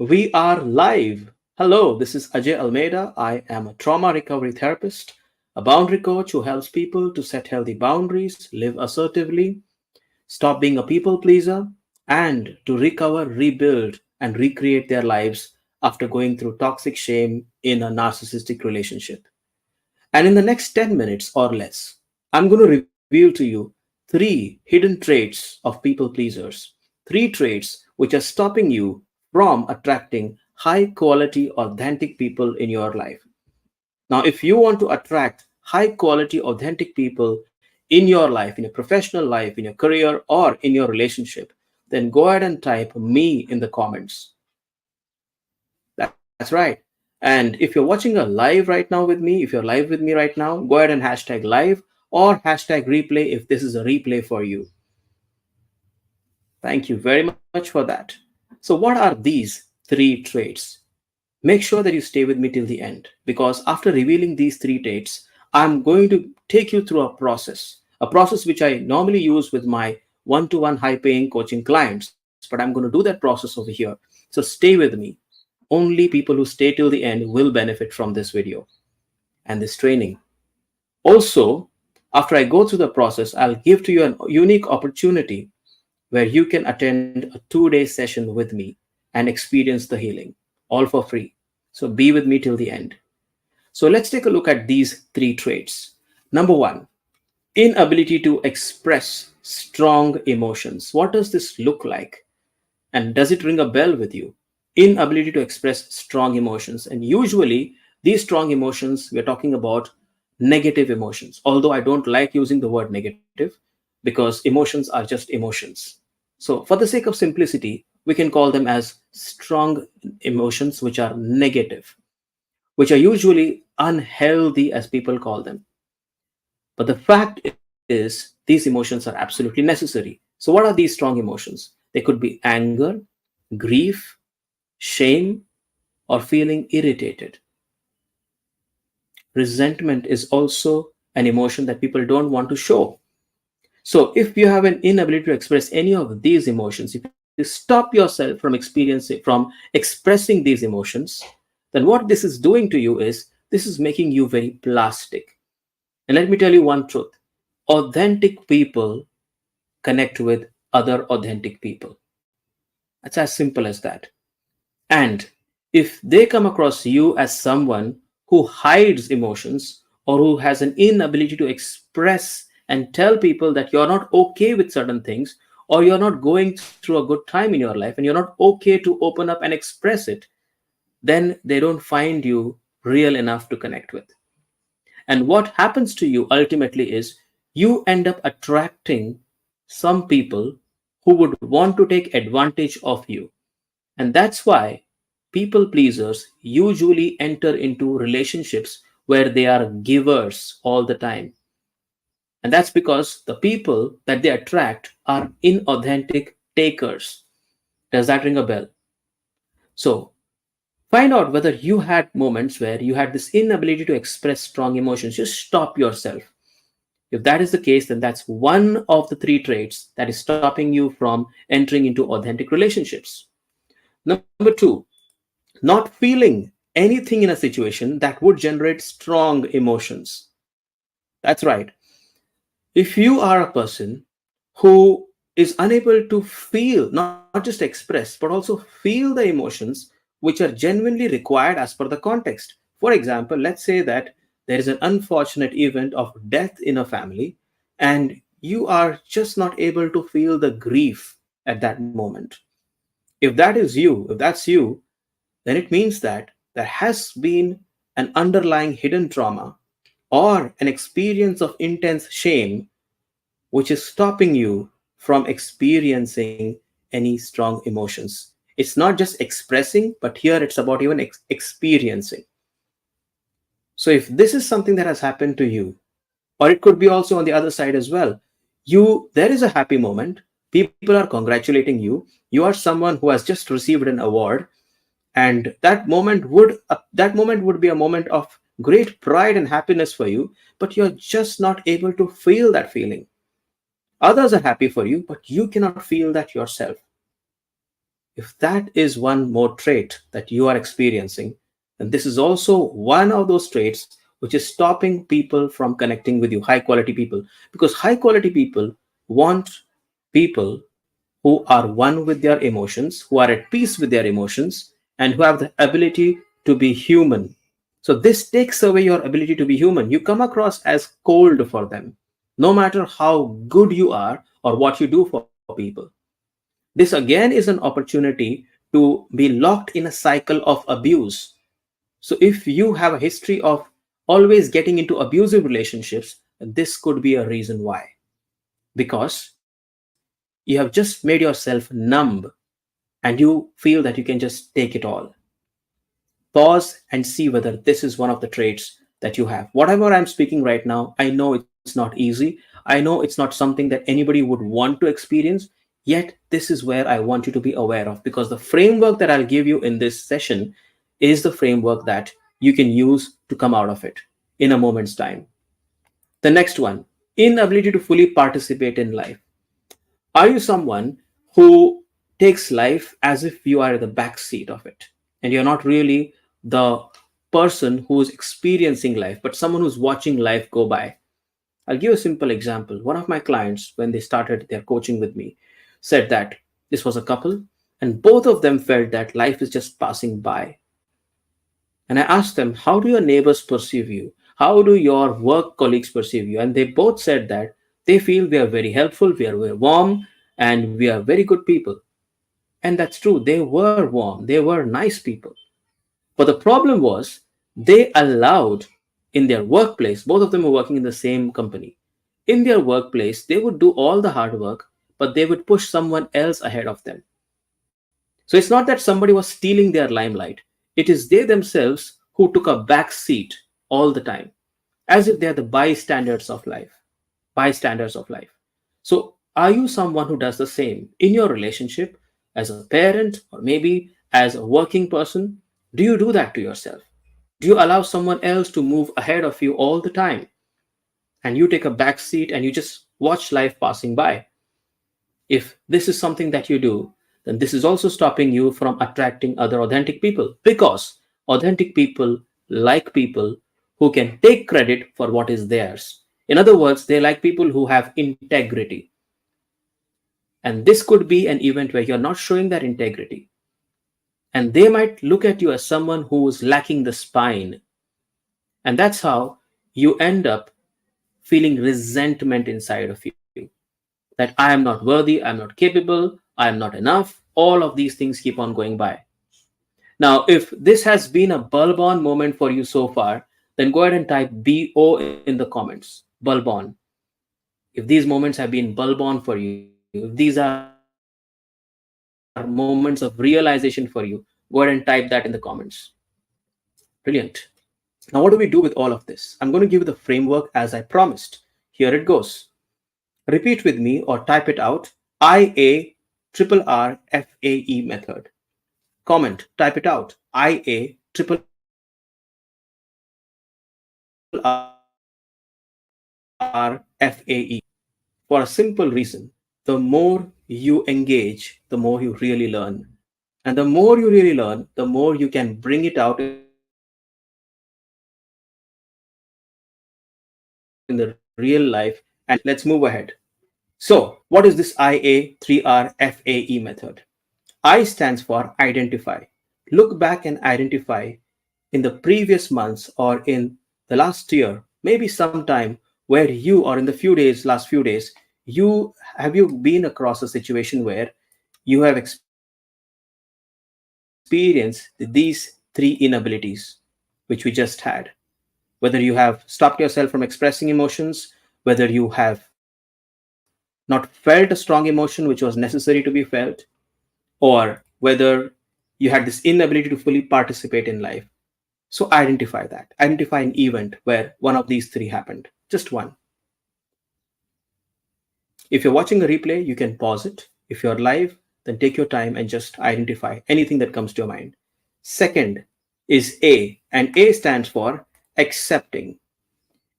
We are live. Hello, this is Ajay Almeida. I am a trauma recovery therapist, a boundary coach who helps people to set healthy boundaries, live assertively, stop being a people pleaser, and to recover, rebuild, and recreate their lives after going through toxic shame in a narcissistic relationship. And in the next 10 minutes or less, I'm going to reveal to you three hidden traits of people pleasers, three traits which are stopping you from attracting high quality, authentic people in your life. Now, if you want to attract high quality, authentic people in your life, in your professional life, in your career, or in your relationship, then go ahead and type me in the comments. That's right. And if you're watching a live right now with me, if you're live with me right now, go ahead and hashtag live or hashtag replay if this is a replay for you. Thank you very much for that. So, what are these three traits? Make sure that you stay with me till the end because after revealing these three traits, I'm going to take you through a process which I normally use with my one to one high paying coaching clients, but I'm going to do that process over here. So, stay with me. Only people who stay till the end will benefit from this video and this training. Also, after I go through the process, I'll give to you a unique opportunity where you can attend a 2-day session with me and experience the healing, all for free. So be with me till the end. So let's take a look at these three traits. Number one, inability to express strong emotions. What does this look like? And does it ring a bell with you? Inability to express strong emotions. And usually, these strong emotions, we're talking about negative emotions. Although I don't like using the word negative because emotions are just emotions. So, for the sake of simplicity, we can call them as strong emotions, which are negative, which are usually unhealthy, as people call them. But the fact is, these emotions are absolutely necessary. So, what are these strong emotions? They could be anger, grief, shame, or feeling irritated. Resentment is also an emotion that people don't want to show. So, if you have an inability to express any of these emotions, if you stop yourself from expressing these emotions, then what this is doing to you is this is making you very plastic. And let me tell you one truth: authentic people connect with other authentic people. It's as simple as that. And if they come across you as someone who hides emotions or who has an inability to express and tell people that you're not okay with certain things or you're not going through a good time in your life and you're not okay to open up and express it, then they don't find you real enough to connect with. And what happens to you ultimately is you end up attracting some people who would want to take advantage of you. And that's why people pleasers usually enter into relationships where they are givers all the time. And that's because the people that they attract are inauthentic takers. Does that ring a bell? So, find out whether you had moments where you had this inability to express strong emotions. Just stop yourself. If that is the case, then that's one of the three traits that is stopping you from entering into authentic relationships. Number two, not feeling anything in a situation that would generate strong emotions. That's right. If you are a person who is unable to feel, not just express, but also feel the emotions which are genuinely required as per the context. For example, let's say that there is an unfortunate event of death in a family, and you are just not able to feel the grief at that moment. If that's you, then it means that there has been an underlying hidden trauma or an experience of intense shame which is stopping you from experiencing any strong emotions. It's not just expressing, but here it's about even experiencing. So, if this is something that has happened to you, or it could be also on the other side as well, there is a happy moment, people are congratulating you, you are someone who has just received an award, and that moment would be a moment of great pride and happiness for you, but you're just not able to feel that feeling. Others are happy for you, but you cannot feel that yourself. If that is one more trait that you are experiencing, then this is also one of those traits which is stopping people from connecting with you, high quality people. Because high quality people want people who are one with their emotions, who are at peace with their emotions, and who have the ability to be human. So, this takes away your ability to be human. You come across as cold for them, no matter how good you are or what you do for people. This again is an opportunity to be locked in a cycle of abuse. So, if you have a history of always getting into abusive relationships, this could be a reason why. Because you have just made yourself numb and you feel that you can just take it all. Pause and see whether this is one of the traits that you have. Whatever I'm speaking right now, I know it's not easy. I know it's not something that anybody would want to experience. Yet, this is where I want you to be aware of, because the framework that I'll give you in this session is the framework that you can use to come out of it in a moment's time. The next one, inability to fully participate in life. Are you someone who takes life as if you are at the back seat of it and you're not really the person who's experiencing life, but someone who's watching life go by? I'll give a simple example. One of my clients, when they started their coaching with me, said that this was a couple and both of them felt that life is just passing by. And I asked them, how do your neighbors perceive you? How do your work colleagues perceive you? And they both said that they feel we are very helpful, we are very warm, and we are very good people. And that's true. They were warm, they were nice people. But the problem was they allowed in their workplace, both of them were working in the same company. In their workplace, they would do all the hard work, but they would push someone else ahead of them. So it's not that somebody was stealing their limelight, it is they themselves who took a back seat all the time, as if they're the bystanders of life. Bystanders of life. So, are you someone who does the same in your relationship as a parent or maybe as a working person? Do you do that to yourself? Do you allow someone else to move ahead of you all the time and you take a back seat and you just watch life passing by? If this is something that you do, then this is also stopping you from attracting other authentic people, because authentic people like people who can take credit for what is theirs. In other words, they like people who have integrity. And this could be an event where you're not showing that integrity. And they might look at you as someone who is lacking the spine. And that's how you end up feeling resentment inside of you, that I am not worthy, I'm not capable, I am not enough. All of these things keep on going by. Now, if this has been a bulb on moment for you so far, then go ahead and type BO in the comments. Bulb on. If these moments have been bulb on for you, if these are moments of realization for you, go ahead and type that in the comments. Brilliant. Now, what do we do with all of this? I'm going to give you the framework as I promised. Here it goes. Repeat with me or type it out. IARRFAE method. Comment, type it out. IARRFAE. For a simple reason, the more you engage, the more you really learn. And the more you really learn, the more you can bring it out in the real life and make it happen. Let's move ahead. So, what is this IA3RFAE method? I stands for identify. Look back and identify in the previous months or in the last year, maybe sometime where you, or in the last few days, you been across a situation where you have experienced these three inabilities which we just had. Whether you have stopped yourself from expressing emotions, whether you have not felt a strong emotion which was necessary to be felt, or whether you had this inability to fully participate in life. So identify that. Identify an event where one of these three happened. Just one. If you're watching a replay, you can pause it. If you're live, then take your time and just identify anything that comes to your mind. Second is A, and A stands for accepting.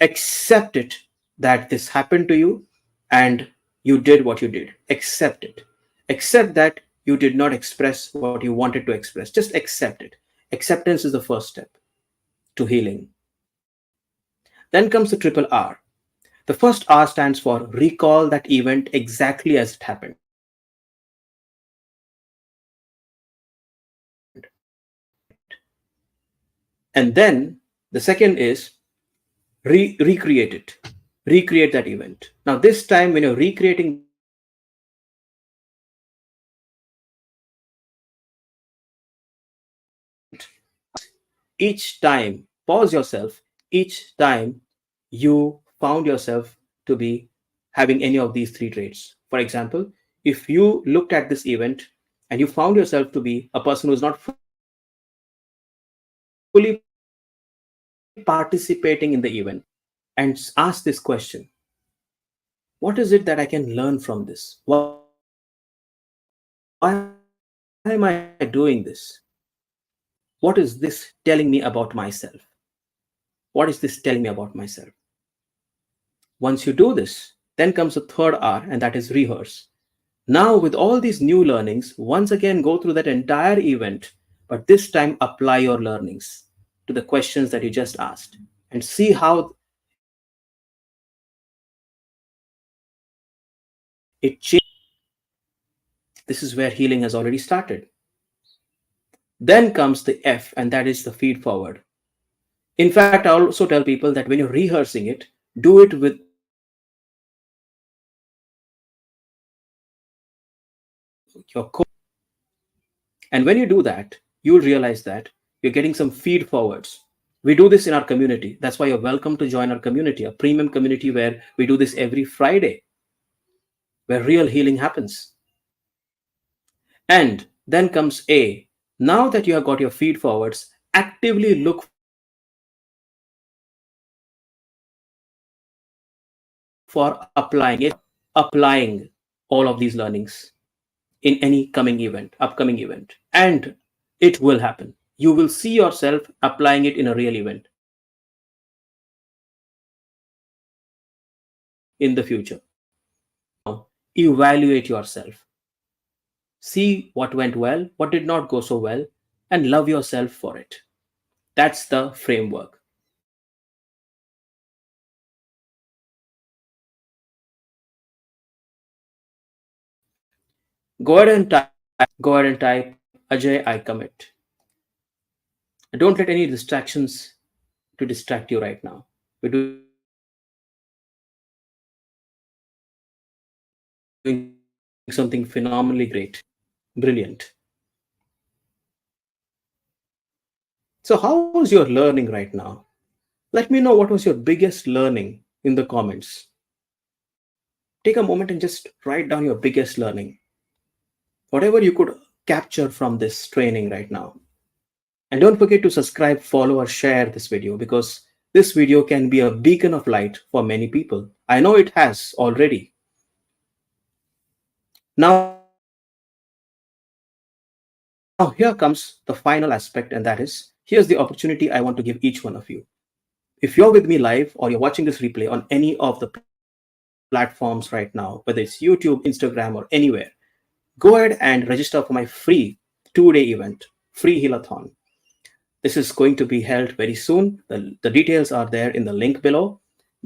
Accept it that this happened to you and you did what you did. Accept it. Accept that you did not express what you wanted to express. Just accept it. Acceptance is the first step to healing. Then comes the triple R. The first R stands for recall that event exactly as it happened. And then the second is recreate it. Recreate that event. Now, this time when you're recreating that event, each time, pause yourself, each time you found yourself to be having any of these three traits. For example, if you looked at this event and you found yourself to be a person who's not fully participating in the event, and ask this question: what is it that I can learn from this? Why am I doing this? What is this telling me about myself? What is this telling me about myself? Once you do this, then comes the third R, and that is rehearse. Now, with all these new learnings, once again go through that entire event, but this time apply your learnings to the questions that you just asked and see how it changed your perspective. This is where healing has already started. Then comes the F, and that is the feed forward. In fact, I also tell people that when you're rehearsing it, do it with your co. And when you do that, you'll realize that you're getting some feed forwards. We do this in our community. That's why you're welcome to join our community, a premium community where we do this every Friday, where real healing happens. And then comes A. Now that you have got your feed forwards, actively look for applying all of these learnings in any upcoming event. And it will happen. You will see yourself applying it in a real event in the future. Now, evaluate yourself. See what went well, what did not go so well, and love yourself for it. That's the framework. Go ahead and type, Ajay, I commit. Don't let any distractions to distract you right now. We're doing something phenomenally great, brilliant. So, how was your learning right now? Let me know what was your biggest learning in the comments. Take a moment and just write down your biggest learning, whatever you could capture from this training right now. And don't forget to subscribe, follow, or share this video because this video can be a beacon of light for many people. I know it has already. Now, here comes the final aspect, and that is here's the opportunity I want to give each one of you. If you're with me live or you're watching this replay on any of the platforms right now, whether it's YouTube, Instagram, or anywhere, go ahead and register for my free 2-day event, Free Healathon. This is going to be held very soon. The details are there in the link below.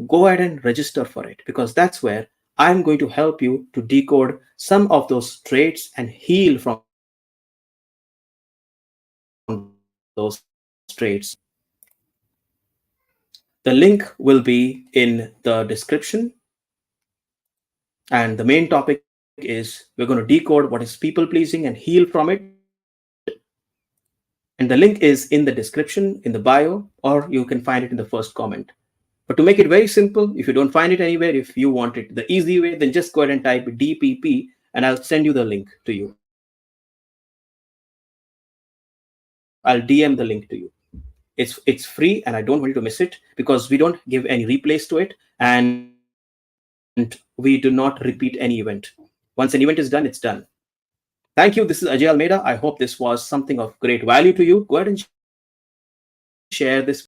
Go ahead and register for it because that's where I'm going to help you to decode some of those traits and heal from those traits. The link will be in the description. And the main topic is we're going to decode what is people pleasing and heal from it. And the link is in the description, in the bio, or you can find it in the first comment. But to make it very simple, if you don't find it anywhere, if you want it the easy way, then just go ahead and type DPP and I'll send you the link to you. I'll DM the link to you. It's free and I don't want you to miss it because we don't give any replays to it and we do not repeat any event. Once an event is done, it's done. Thank you. This is Ajay Almeida. I hope this was something of great value to you. Go ahead and share this video with your friends.